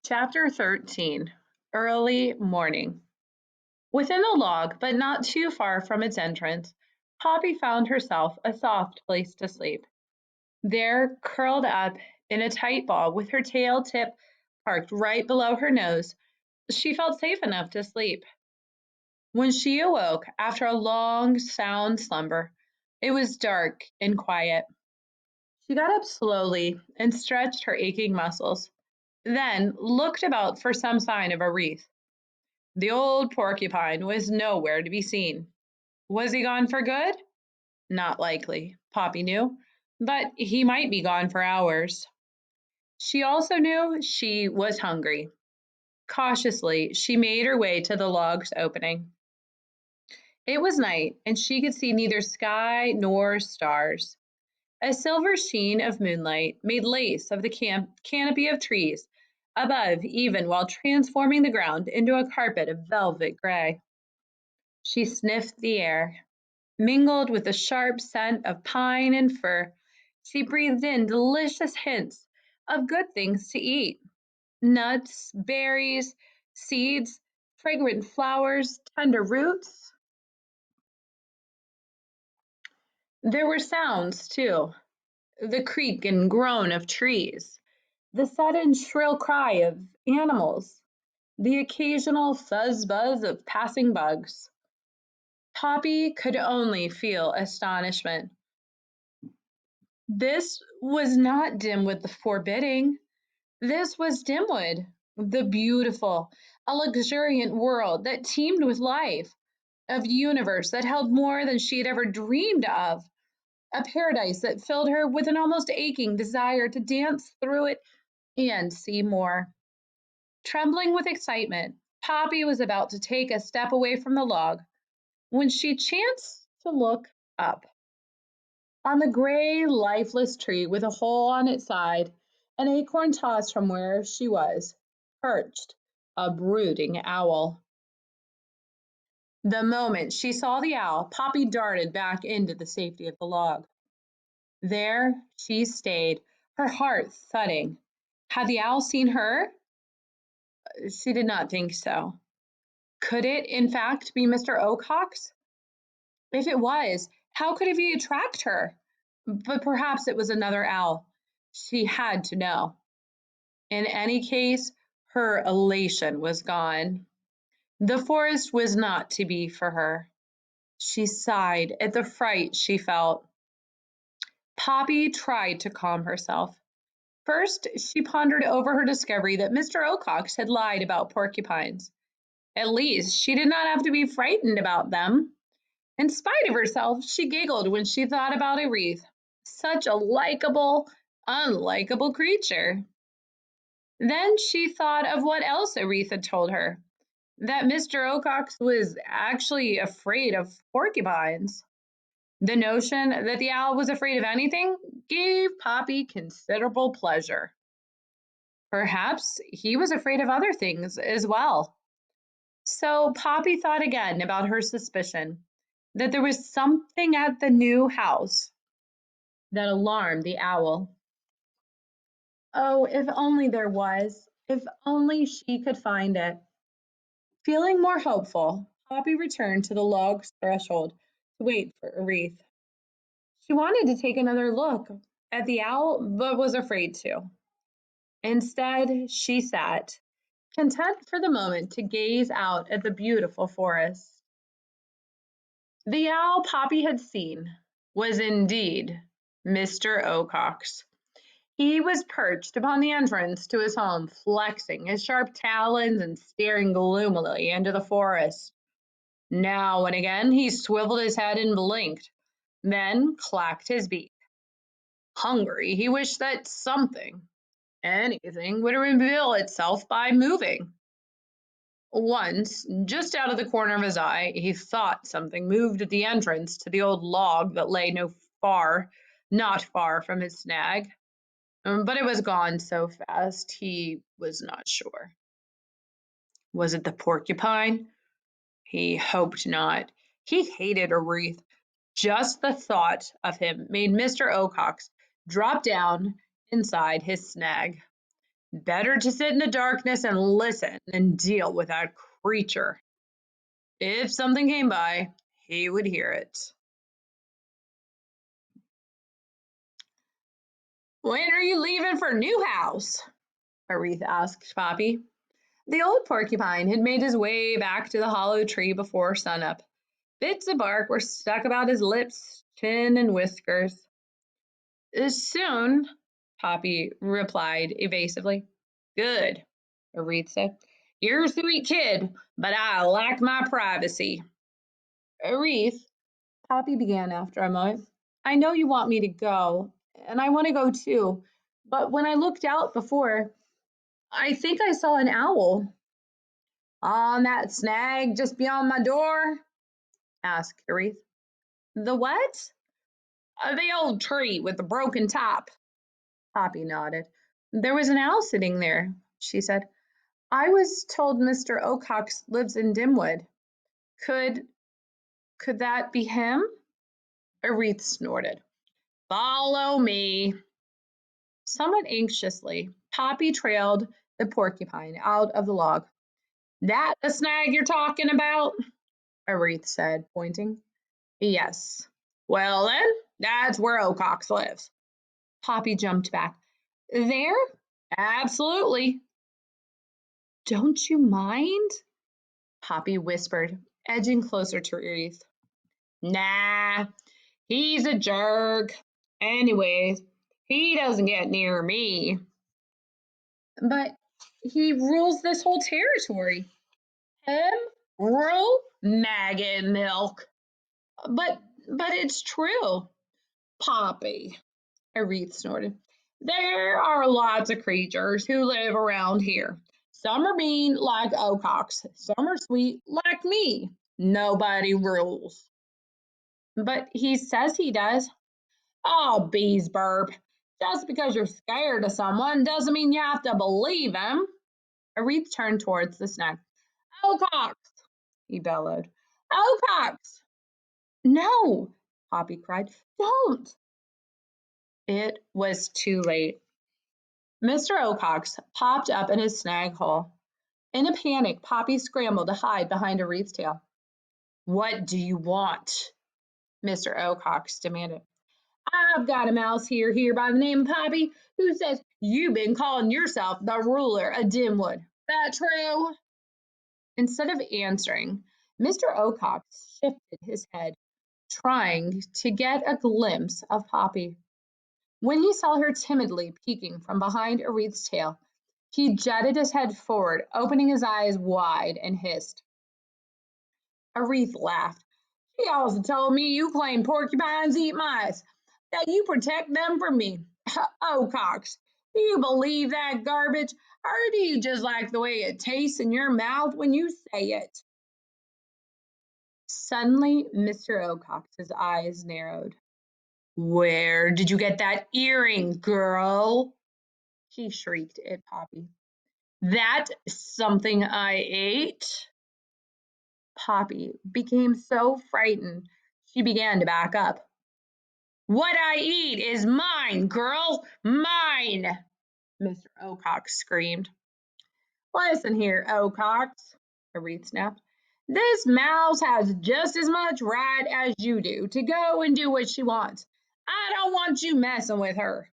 Chapter 13. Early Morning. Within the log, but not too far from its entrance, Poppy found herself a soft place to sleep. There, curled up in a tight ball with her tail tip parked right below her nose, she felt safe enough to sleep. When she awoke after a long, sound slumber, it was dark and quiet. She got up slowly and stretched her aching muscles, then looked about for some sign of a wreath. The old porcupine was nowhere to be seen. Was he gone for good? Not likely, Poppy knew, but he might be gone for hours. She also knew she was hungry. Cautiously, she made her way to the log's opening. It was night, and she could see neither sky nor stars. A silver sheen of moonlight made lace of the canopy of trees above, even while transforming the ground into a carpet of velvet gray. She sniffed the air. Mingled with the sharp scent of pine and fir, she breathed in delicious hints of good things to eat: nuts, berries, seeds, fragrant flowers, tender roots. There were sounds, too: the creak and groan of trees, the sudden shrill cry of animals, the occasional fuzz buzz of passing bugs. Poppy could only feel astonishment. This was not Dimwood the forbidding. This was Dimwood, the beautiful, a luxuriant world that teemed with life, a universe that held more than she had ever dreamed of, a paradise that filled her with an almost aching desire to dance through it and see more. Trembling with excitement, Poppy was about to take a step away from the log when she chanced to look up. On the gray, lifeless tree with a hole on its side, an acorn tossed from where she was, perched a brooding owl. The moment she saw the owl, Poppy darted back into the safety of the log. There she stayed, her heart thudding. Had the owl seen her? She did not think so. Could it, in fact, be Mr. Oacox? If it was, how could he attract her? But perhaps it was another owl. She had to know. In any case, her elation was gone. The forest was not to be for her. She sighed at the fright she felt. Poppy tried to calm herself. First, she pondered over her discovery that Mr. Oacox had lied about porcupines. At least, she did not have to be frightened about them. In spite of herself, she giggled when she thought about a wreath. Such a likable, unlikable creature. Then she thought of what else Aretha had told her, that Mr. Oacox was actually afraid of porcupines. The notion that the owl was afraid of anything gave Poppy considerable pleasure. Perhaps he was afraid of other things as well. So Poppy thought again about her suspicion that there was something at the new house that alarmed the owl. Oh, if only there was, if only she could find it. Feeling more hopeful, Poppy returned to the log's threshold to wait for a wreath. She wanted to take another look at the owl, but was afraid to. Instead, she sat, content for the moment to gaze out at the beautiful forest. The owl Poppy had seen was indeed Mr. Oacox. He was perched upon the entrance to his home, flexing his sharp talons and staring gloomily into the forest. Now and again he swiveled his head and blinked, then clacked his beak. Hungry, he wished that something, anything, would reveal itself by moving. Once, just out of the corner of his eye, he thought something moved at the entrance to the old log that lay not far from his snag. But it was gone so fast he was not sure. Was it the porcupine? He hoped not. He hated a wreath. Just the thought of him made Mr. Oacox drop down inside his snag. Better to sit in the darkness and listen than deal with that creature. If something came by, he would hear it. When are you leaving for Newhouse? Aretha asked Poppy. The old porcupine had made his way back to the hollow tree before sunup. Bits of bark were stuck about his lips, chin, and whiskers. Soon, Poppy replied evasively. Good, Aretha said. You're a sweet kid, but I like my privacy. Aretha, Poppy began after a moment, I know you want me to go, and I want to go too, but when I looked out before, I think I saw an owl. On that snag just beyond my door? Asked Aretha. The what? The old tree with the broken top. Poppy nodded. There was an owl sitting there, she said. I was told Mr. Ocox lives in Dimwood. Could could that be him? Aretha snorted. Follow me. Somewhat anxiously, Poppy trailed the porcupine out of the log. That the snag you're talking about? Aretha said, pointing. Yes. Well then, that's where Ocox lives. Poppy jumped back. There? Absolutely. Don't you mind? Poppy whispered, edging closer to Aretha. Nah, he's a jerk. Anyways, he doesn't get near me. But he rules this whole territory. Him? Rule? Maggot milk. But it's true. Poppy, Aretha snorted. There are lots of creatures who live around here. Some are mean like Ocox. Some are sweet like me. Nobody rules. But he says he does. Oh, bees burp. Just because you're scared of someone doesn't mean you have to believe him. Aretha turned towards the snag. Ocox, he bellowed. Ocox! No, Poppy cried. Don't. It was too late. Mr. Ocox popped up in his snag hole. In a panic, Poppy scrambled to hide behind Aretha's tail. What do you want? Mr. Ocox demanded. I've got a mouse here by the name of Poppy who says you've been calling yourself the ruler of Dimwood. That true? Instead of answering, Mr. Ocox shifted his head, trying to get a glimpse of Poppy. When he saw her timidly peeking from behind Aretha's tail, he jutted his head forward, opening his eyes wide, and hissed. Aretha laughed. She also told me you claim porcupines eat mice, that you protect them from me. Oh, Cox, do you believe that garbage, or do you just like the way it tastes in your mouth when you say it? Suddenly, Mr. Ocox's eyes narrowed. Where did you get that earring, girl? He shrieked at Poppy. That something I ate? Poppy became so frightened she began to back up. What I eat is mine, girl, mine, Mr. Ocox screamed. Listen here, Ocox, Aretha snapped. This mouse has just as much right as you do to go and do what she wants. I don't want you messing with her.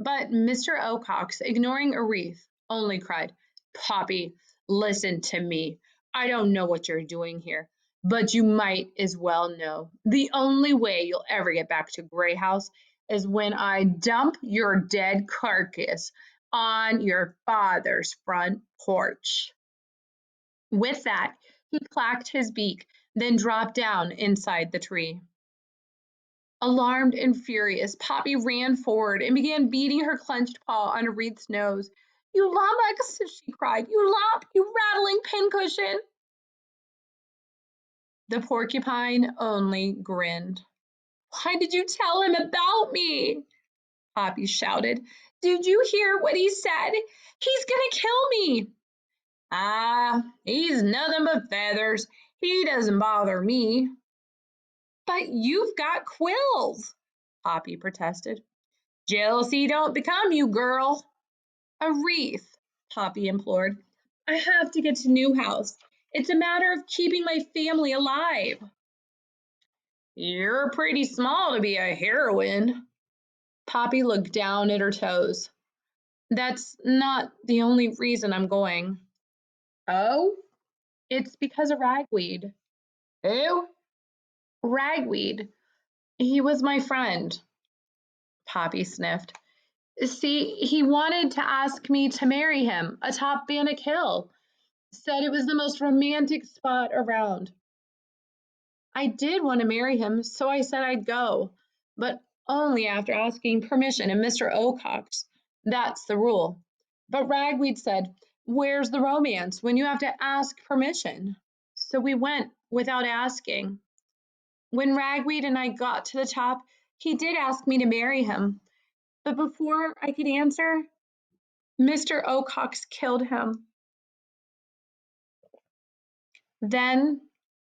But Mr. Ocox, ignoring Aretha, only cried, Poppy, listen to me. I don't know what you're doing here, but you might as well know. The only way you'll ever get back to Grey House is when I dump your dead carcass on your father's front porch. With that, he clacked his beak, then dropped down inside the tree. Alarmed and furious, Poppy ran forward and began beating her clenched paw on Aretha's nose. You lummox, she cried. You lump, you rattling pincushion. The porcupine only grinned. Why did you tell him about me? Poppy shouted. Did you hear what he said? He's gonna kill me. Ah, he's nothing but feathers. He doesn't bother me. But you've got quills, Poppy protested. Jealousy don't become you, girl. A wreath, Poppy implored. I have to get to Newhouse. It's a matter of keeping my family alive. You're pretty small to be a heroine. Poppy looked down at her toes. That's not the only reason I'm going. Oh? It's because of Ragweed. Who? Ragweed. He was my friend. Poppy sniffed. See, he wanted to ask me to marry him atop Bannock Hill. Said it was the most romantic spot around. I did want to marry him, so I said I'd go, but only after asking permission of Mr. Ocox. That's the rule. But Ragweed said, where's the romance when you have to ask permission? So we went without asking. When Ragweed and I got to the top, he did ask me to marry him, but before I could answer, Mr. Ocox killed him. Then,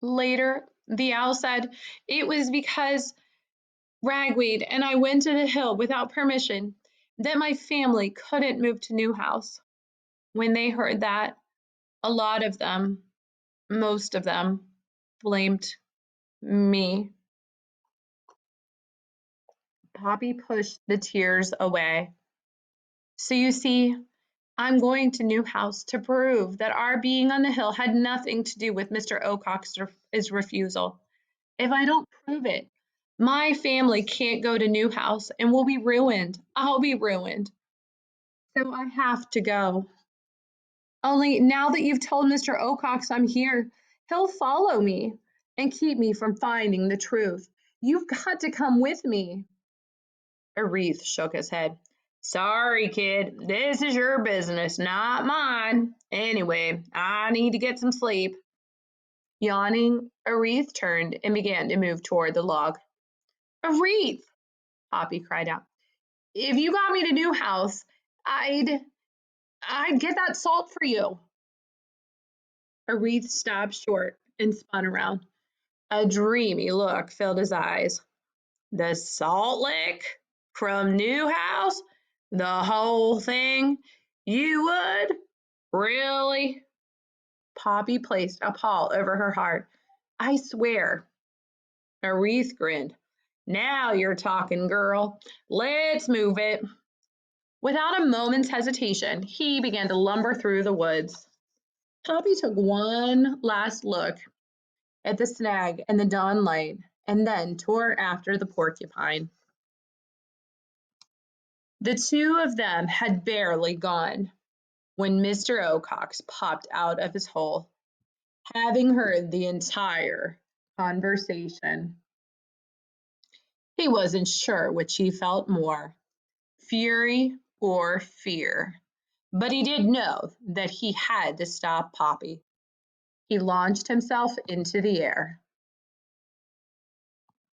later, the owl said it was because Ragweed and I went to the hill without permission that my family couldn't move to Newhouse. When they heard that, a lot of them, most of them, blamed me. Poppy pushed the tears away. So you see, I'm going to Newhouse to prove that our being on the hill had nothing to do with Mr. Ocox's refusal. If I don't prove it, my family can't go to Newhouse and we'll be ruined. I'll be ruined. So I have to go. Only now that you've told Mr. Ocox I'm here, he'll follow me and keep me from finding the truth. You've got to come with me. Arethe shook his head. Sorry, kid. This is your business, not mine. Anyway, I need to get some sleep. Yawning, Arethe turned and began to move toward the log. Arethe, Poppy cried out. If you got me to Newhouse, I'd get that salt for you. Arethe stopped short and spun around. A dreamy look filled his eyes. The salt lick from Newhouse? The whole thing? You would? Really? Poppy placed a paw over her heart. I swear. Arethe grinned. Now you're talking, girl. Let's move it. Without a moment's hesitation, he began to lumber through the woods. Poppy took one last look at the snag and the dawn light, and then tore after the porcupine. The two of them had barely gone when Mr. Ocox popped out of his hole, having heard the entire conversation. He wasn't sure which he felt more, fury or fear, but he did know that he had to stop Poppy. He launched himself into the air.